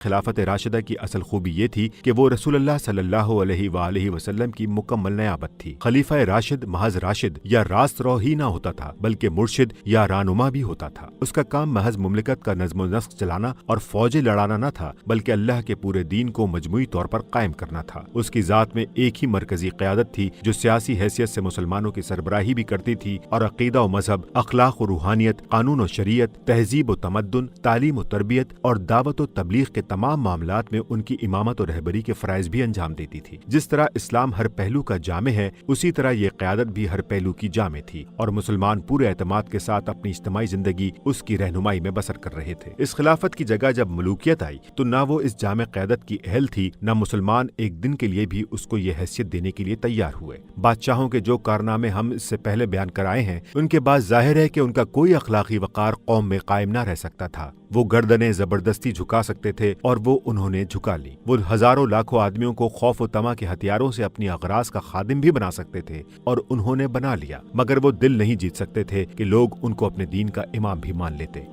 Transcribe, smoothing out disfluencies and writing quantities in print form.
خلافت راشدہ کی اصل خوبی یہ تھی کہ وہ رسول اللہ صلی اللہ علیہ وآلہ وسلم کی مکمل نیابت تھی۔ خلیفہ راشد محض راشد یا راست رو ہی نہ ہوتا تھا بلکہ مرشد یا رہنما بھی ہوتا تھا۔ اس کا کام محض مملکت کا نظم و نسق چلانا اور فوجیں لڑانا نہ تھا بلکہ اللہ کے پورے دین کو مجموعی طور پر قائم کرنا تھا۔ اس کی ذات میں ایک ہی مرکزی قیادت تھی جو سیاسی حیثیت سے مسلمانوں کی سربراہی بھی کرتی تھی اور عقیدہ و مذہب، اخلاق و روحانیت، قانون و شریعت، تہذیب و تمدن، تعلیم و تربیت اور دعوت و تبلیغ کے تمام معاملات میں ان کی امامت و رہبری کے فرائض بھی انجام دیتی تھی۔ جس طرح اسلام ہر پہلو کا جامع ہے، اسی طرح یہ قیادت بھی ہر پہلو کی جامع تھی اور مسلمان پورے اعتماد کے ساتھ اپنی اجتماعی زندگی اس کی رہنمائی میں بسر کر رہے تھے۔ اس خلافت کی جگہ جب ملوکیت آئی تو نہ وہ اس جامع قیادت کی اہل تھی، نہ مسلمان ایک دن کے لیے بھی اس کو یہ حیثیت دینے کے لیے تیار ہوئے۔ بادشاہوں کے جو کارنامے ہم اس سے پہلے بیان کرائے ہیں، ان کے بعد ظاہر ہے کہ ان کا کوئی اخلاقی وقار قوم میں قائم نہ رہ سکتا تھا۔ وہ گردنیں زبردستی جھکا سکتے تھے اور وہ انہوں نے جھکا لی۔ وہ ہزاروں لاکھوں آدمیوں کو خوف و طمع کے ہتھیاروں سے اپنی اغراض کا خادم بھی بنا سکتے تھے اور انہوں نے بنا لیا، مگر وہ دل نہیں جیت سکتے تھے کہ لوگ ان کو اپنے دین کا امام بھی مان لیتے۔